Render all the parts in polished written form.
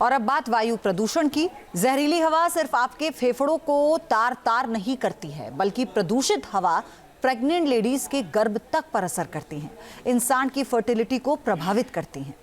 और अब बात वायु प्रदूषण की। जहरीली हवा सिर्फ आपके फेफड़ों को तार तार नहीं करती है, बल्कि प्रदूषित हवा प्रेग्नेंट लेडीज के गर्भ तक पर असर करती हैं, इंसान की फर्टिलिटी को प्रभावित करती हैं।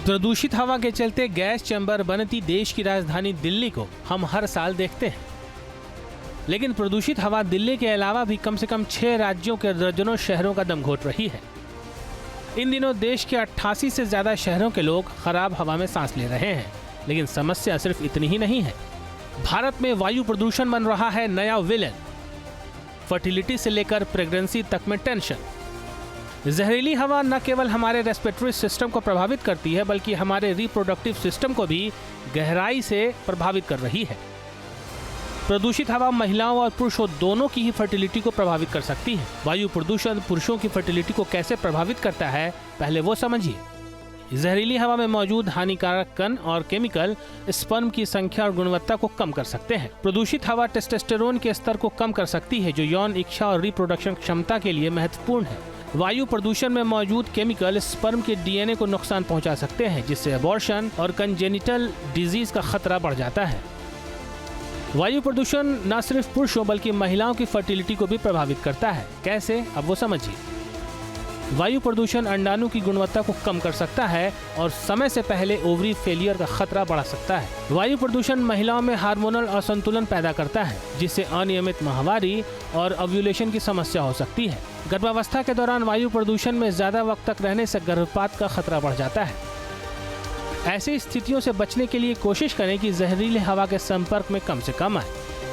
प्रदूषित हवा के चलते गैस चैम्बर बनती देश की राजधानी दिल्ली को हम हर साल देखते हैं, लेकिन प्रदूषित हवा दिल्ली के अलावा भी कम से कम 6 राज्यों के दर्जनों शहरों का दम घोट रही है। इन दिनों देश के 88 से ज्यादा शहरों के लोग खराब हवा में सांस ले रहे हैं, लेकिन समस्या सिर्फ इतनी ही नहीं है। भारत में वायु प्रदूषण बन रहा है नया विलेन। फर्टिलिटी से लेकर प्रेगनेंसी तक में टेंशन। जहरीली हवा न केवल हमारे रेस्पिरेटरी सिस्टम को प्रभावित करती है, बल्कि हमारे रिप्रोडक्टिव सिस्टम को भी गहराई से प्रभावित कर रही है। प्रदूषित हवा महिलाओं और पुरुषों दोनों की ही फर्टिलिटी को प्रभावित कर सकती है। वायु प्रदूषण पुरुषों की फर्टिलिटी को कैसे प्रभावित करता है, पहले वो समझिए। जहरीली हवा में मौजूद हानिकारक कण और केमिकल स्पर्म की संख्या और गुणवत्ता को कम कर सकते हैं। प्रदूषित हवा टेस्टोस्टेरोन के स्तर को कम कर सकती है, जो यौन इच्छा और रिप्रोडक्शन क्षमता के लिए महत्वपूर्ण है। वायु प्रदूषण में मौजूद केमिकल स्पर्म के डीएनए को नुकसान पहुंचा सकते हैं, जिससे अबॉर्शन और कंजेनिटल डिजीज का खतरा बढ़ जाता है। वायु प्रदूषण न सिर्फ पुरुषों बल्कि महिलाओं की फर्टिलिटी को भी प्रभावित करता है। कैसे, अब वो समझिए। वायु प्रदूषण अंडाणु की गुणवत्ता को कम कर सकता है और समय से पहले ओवरी फेलियर का खतरा बढ़ा सकता है। वायु प्रदूषण महिलाओं में हार्मोनल असंतुलन पैदा करता है, जिससे अनियमित माहवारी और ओव्यूलेशन की समस्या हो सकती है। गर्भावस्था के दौरान वायु प्रदूषण में ज्यादा वक्त तक रहने से गर्भपात का खतरा बढ़ जाता है। ऐसी स्थितियों से बचने के लिए कोशिश करें कि जहरीली हवा के संपर्क में कम से कम आए।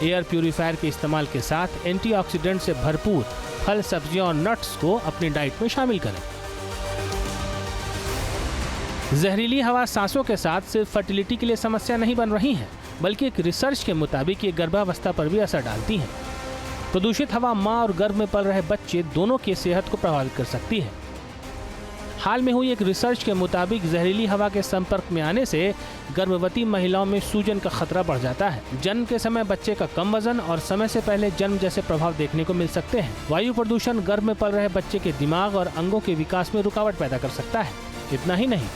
एयर प्यूरिफायर के इस्तेमाल के साथ एंटीऑक्सीडेंट से भरपूर फल, सब्जियां और नट्स को अपनी डाइट में शामिल करें। जहरीली हवा सांसों के साथ सिर्फ फर्टिलिटी के लिए समस्या नहीं बन रही है, बल्कि एक रिसर्च के मुताबिक ये गर्भावस्था पर भी असर डालती है। प्रदूषित हवा मां और गर्भ में पल रहे बच्चे दोनों की सेहत को प्रभावित कर सकती है। हाल में हुई एक रिसर्च के मुताबिक जहरीली हवा के संपर्क में आने से गर्भवती महिलाओं में सूजन का खतरा बढ़ जाता है। जन्म के समय बच्चे का कम वजन और समय से पहले जन्म जैसे प्रभाव देखने को मिल सकते हैं। वायु प्रदूषण गर्भ में पल रहे बच्चे के दिमाग और अंगों के विकास में रुकावट पैदा कर सकता है। इतना ही नहीं,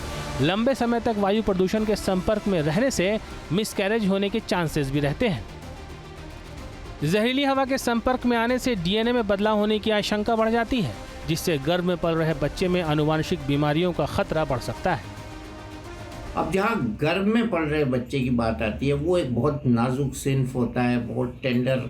लंबे समय तक वायु प्रदूषण के संपर्क में रहने से मिसकैरेज होने के चांसेस भी रहते हैं। जहरीली हवा के संपर्क में आने से डीएनए में बदलाव होने की आशंका बढ़ जाती है, जिससे गर्भ में पल रहे बच्चे में आनुवांशिक बीमारियों का खतरा बढ़ सकता है। अब जहाँ गर्भ में पल रहे बच्चे की बात आती है, वो एक बहुत नाजुक सिंफ होता है, बहुत टेंडर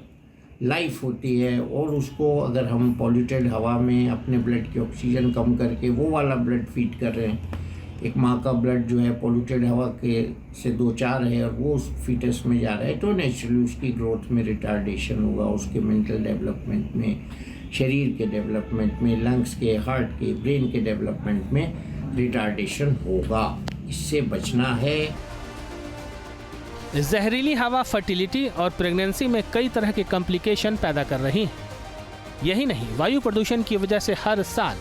लाइफ होती है, और उसको अगर हम पॉल्यूटेड हवा में अपने ब्लड की ऑक्सीजन कम करके वो वाला ब्लड फीड कर रहे हैं, एक माँ का ब्लड जो है पॉल्यूटेड हवा के से 2-4 है और वो उस फीटस में जा रहा है, तो नेचुरली उसकी ग्रोथ में रिटार्डेशन होगा, उसके मेंटल डेवलपमेंट में, शरीर के डेवलपमेंट में, लंग्स के, हार्ट के, ब्रेन के डेवलपमेंट में रिटार्डेशन होगा। इससे बचना है। जहरीली हवा फर्टिलिटी और प्रेगनेंसी में कई तरह के कॉम्प्लिकेशन पैदा कर रही है। यही नहीं, वायु प्रदूषण की वजह से हर साल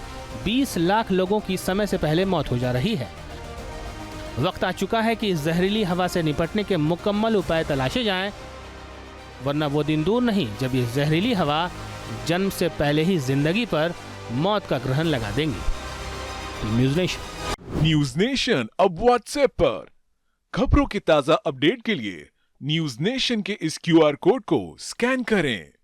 20 लाख लोगों की समय से पहले मौत हो जा रही है। वक्त आ चुका है कि जहरीली हवा से निपटने के मुकम्मल उपाय तलाशे जाएं, वरना वो दिन दूर नहीं जब ये जहरीली हवा जन्म से पहले ही जिंदगी पर मौत का ग्रहण लगा देंगी। न्यूज नेशन अब व्हाट्सएप पर खबरों की ताजा अपडेट के लिए न्यूज नेशन के इस QR कोड को स्कैन करें।